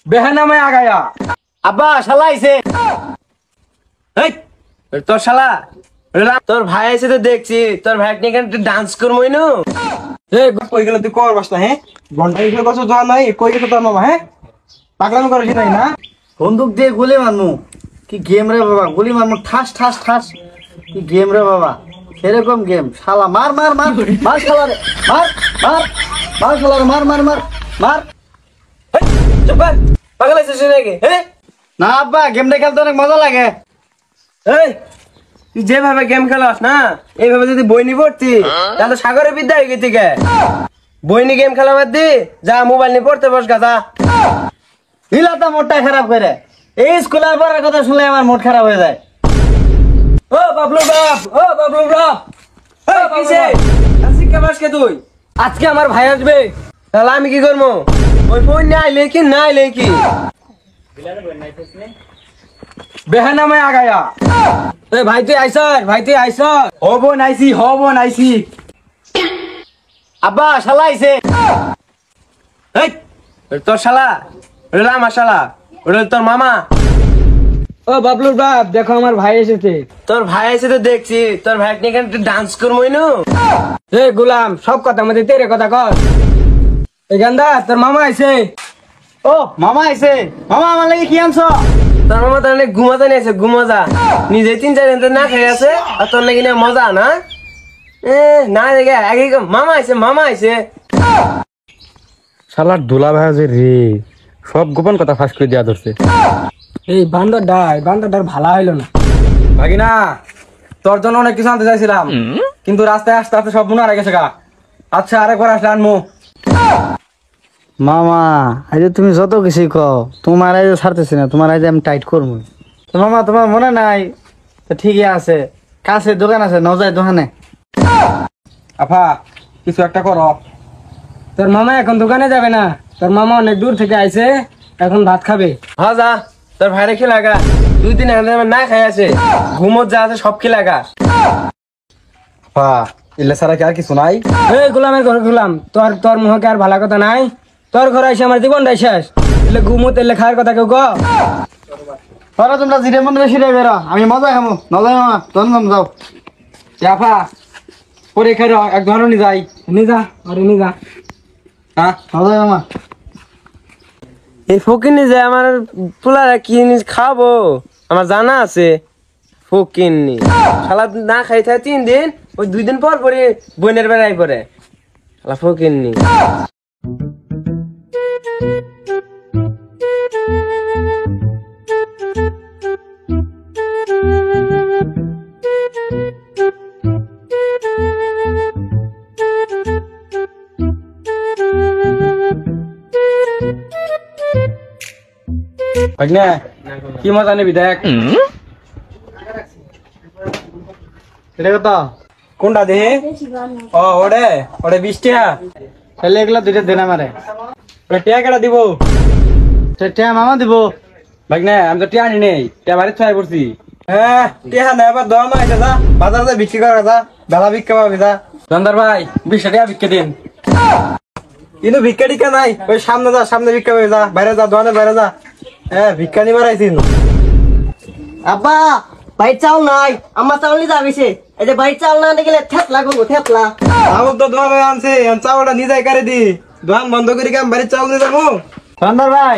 बेहना में आ गया। আব্বা শালা আইছে। এই তোর শালা তোর ভাই আছে তো দেখছি, তোর ভাই নিয়ে কেন ডান্স করবো নু। ए कोई गलत तू कर बसता है घंटा एक बस जा नहीं कोई के तो मामा है पागलामी कर नहीं ना বন্দুক দিয়ে গুলি মারমু কি গেম রে বাবা, গুলি মারমু ঠাস ঠাস ঠাস কি গেম রে বাবা, এরকম গেম শালা মার মার মার মার শালা রে মার মার মার শালা রে মার মার মার মার। চুপ কর, পাগল আছিস নাকি? না আব্বা গেমটা খেলতে অনেক মজা লাগে। এই তুই যেভাবে গেম খেলাস না এইভাবে যদি বই নি পড়তি তাহলে সাগরের বিদ্যা হয়ে গেছি গে। বই নি গেম খেলা বাদ দি যা মোবাইল নিয়ে পড়তে বস গাছা। হিলাতা মোটটা খারাপ করে এই স্কুলের পড়ার কথা শুনলে আমার মুড খারাপ হয়ে যায়। ओ बाबलू बाप এই কিসে আসিক কে বাস কে তুই? আজকে আমার ভাই আসবে তাহলে আমি কি করবো? ওই বই না আইলে কি না আইলে কি? बेहना में आ गया। ए भाई तू आइसर होबो नाइसी আব্বা শালা আইছে। এই তোর শালা ওটা আমার শালা, ওটা তোর মামা। ओ बाबलू बाप देखो हमारे भाई এসেছে। তোর ভাই আছে তো দেখছি, তোর ভাই নিয়ে কেন ডান্স করবো নু। ए गुलाम सब কথা মধ্যে তেরে কথা কর। এ গান্দা তোর মামা আইছে। ও মামা আইছে, মামা আমার লাগি কি আনছো? তোর মামা তোর নাকি ঘুমাতে নিয়েছে, ঘুমোজা নিজে 3-4 দিন না খেয়ে আছে আর তোর নাকি নিয়ে মজা না। না দেখে আগে মামা আইছে। শালার দুলা ভাই যে রে সব গোপন কথা ফাঁস করে দেয়া ধরছে। এই বান্দরটার ভালো হইলো না ভাগিনা, তোর জন্য অনেক কিছু আনতে চাইছিলাম কিন্তু রাস্তায় আস্তে আস্তে সব মনে হারা গেছে গা। আচ্ছা আরেকবার আসলে আনমু। মামা আজ তুমি যত কিছুই কও তোমার আজ ছাড়তেছি না, তোমার আজ আমি টাইট করবো। তো মামা তোমার মনে নাই তো ঠিকই আছে, কাছে দোকান আছে নজায় দোকানে। আফা কিছু একটা করো। তোর মামা এখন দোকানে যাবে না, তোর মামা অনেক দূর থেকে আইছে, এখন ভাত খাবে। হ্যাঁ যা তোর ভাইরে খেলাগা, 2 দিন না খাই আছে, ঘুমত যা আছে সব খেলাগা। আফা ইল্লা সারা কি আর কিছু নাই? এই গোলামের ঘর গোলাম, তোর মুখে আর ভালো কথা নাই। তোর ঘরে এসে আমার জীবনটাই শেষ, এলে ঘুমোতে এলে খাওয়ার কথা কেউ কও? তোরা তোমরা জিরে মন বেশি রে বেরো, আমি মজা খামো। নজায় মামা তোমরা যাও। আফা পরীক্ষার এক ধরনের নি যা হ্যাঁ নজায় মামা এই ফকিনি যে আমার পোলারা কি জিনিস খাবো আমার জানা আছে। ফকিনি শালা না খাই থাকে 3 দিন, ওই 2 দিন পর পরে বোনের বেড়াই পরে শালা ফকিনি। ভাগনা কি মজা নিবি দেখ। এটা কত? কোনটা দেহে? ও ওরে 20 টাকা। তাহলে এগুলা 2টা দেন আমারে। ওরে টাকা কেটা দিব? সেটা মামা দিব। ভাগনা আমি তো টাকা নি নেই, টাকা বাড়ি ছয় পড়ছি। হ্যাঁ টাকা না এবার দম আইছে যা বাজারে বিক্রি করা যা, বেলা বিক্রি পাবি যা। দন্দর ভাই 20 টাকা বিক্রি দিন। কিন্তু ভিক্ষা টিকা নাই, ওই সামনে ভিক্ষা পাবি যা, বাইরে যা দোকানে বাইরে যা। হ্যাঁ ভিক্ষা নিবার আইছিস। আব্বা বাইর চাউল নাই, আমার চাউল নিয়ে যাবিছে। এই যে বাইর চাউল না আনতে গেলে থেপলা করবো থেপলা। আমার তো দোকানে আনছে চাউলটা নিজে কারে দি, দোকান বন্ধ করে কি আমি বাড়ির চাউল নিয়ে যাবো? সন্দর ভাই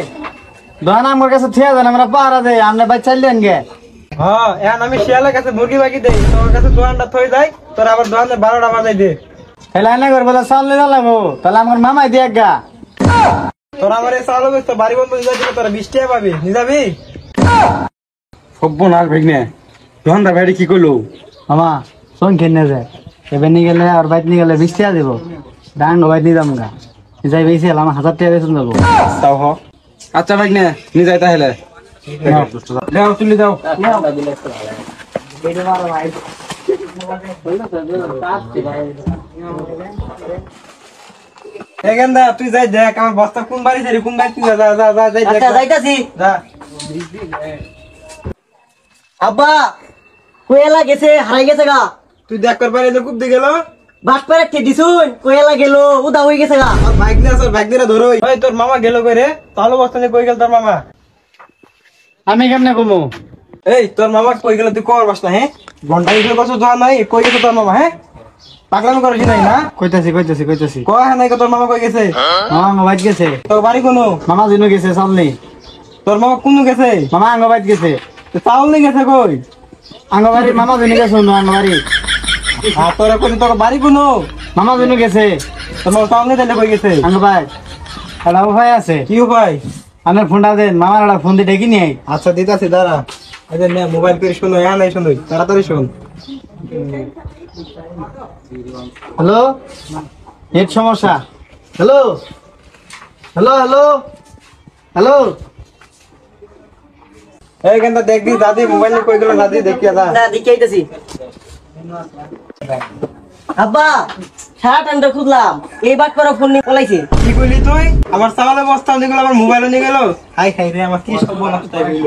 দোকান আমার কাছে ঠিক আছে, আমরা পাহারা দেয় আমরা বাই চাইলেন গে। হ্যাঁ এখন আমি শিয়ালের কাছে মুরগি বাকি দেই, তোর কাছে দোকানটা থই যাই, তোর আবার দোকানে 12টা বাজাই দে। তাহলে আইনা করবো চাউল নিয়ে লাগবো, তাহলে আমার মামাই দিয়ে গা। তোর আমার এই চাউল তো বাড়ি বন্ধ নিয়ে যাবি, তোরা 20 টাকা পাবি, নিয়ে যাবি? সব্য না ভেগনে দোকানটা বাইরে কি করলো? মামা শোন খেয়ে যায় এবার নিয়ে গেলে আর বাইক নিয়ে গেলে 20 টাকা দেবো, ডান বাইক নিয়ে যাবো গা। যাই বেশি হলে আমার 1000 টাকা বেতন দেবো। তাও হ আচ্ছা ভেগনে নিয়ে যাই তাহলে। যাও চলে যাও। এখানটা তুই যাই দেখ আমার বস্তা কোন বাড়ি ছেড়ে কোন বাড়ি যা যা যা যাই দেখ আচ্ছা যাইতাছি। যা। আব্বা কয়লা গেছে হারাই গেছে গা। তুই দেখ কর বাড়ি খুব দিয়ে গেল বাট পারে ঠে দিছুন কইলা গেল উদা হই গেছে গা আর বাইক নিয়ে আসর বাইক দিয়ে ধরোই ওই তোর মামা গেল কই রে তাহলে বস্তা নিয়ে কই গেল তোর মামা আমি কেমনে কমু এই তোর মামা কই গেল তুই কর বাস না হ্যাঁ ঘন্টা হিসেবে কত যাওয়া নাই কই গেছে তোর মামা হ্যাঁ পাগলামি করিস নাই না কইতাছি কইতাছি কইতাছি কয় হ্যাঁ নাই তোর মামা কই গেছে মামা আঙ্গবাইত গেছে তোর বাড়ি কোনো মামা জিনু গেছে চালনি তোর মামা কোনো গেছে মামা আঙ্গবাইত গেছে তো চাউল নিয়ে গেছে কই আঙ্গবাড়ি মামা জিনু গেছে আঙ্গবাড়ি আর তোর কই তোর বাড়ি কোনো মামা জিনু গেছে তোর মামা চাউল নিয়ে তাহলে কই গেছে আঙ্গবাইত একটা উপায় আছে কি উপায় আপনার ফোনটা দেন মামার একটা ফোন দিয়ে ডেকে নিয়ে আচ্ছা দিতাছি দাঁড়া এই যে নে মোবাইল করে শোনো হ্যাঁ নাই শোনো তাড়াতাড়ি শোন হ্যালো নেট সমস্যা হ্যালো হ্যালো হ্যালো হ্যালো এই কেন দেখবি দাদি মোবাইল নিয়ে কই গেল দাদি দেখিয়া দা না দেখি আইতাছি আব্বা সারা টান্ডা খুঁজলাম এই বাট পারে ফোন নিয়ে পলাইছে কি কইলি তুই আমার চাওয়ালে বস্তা নিয়ে গেল আমার মোবাইল নিয়ে গেল হাই হাই রে আমার কি সব বলা তাই গেল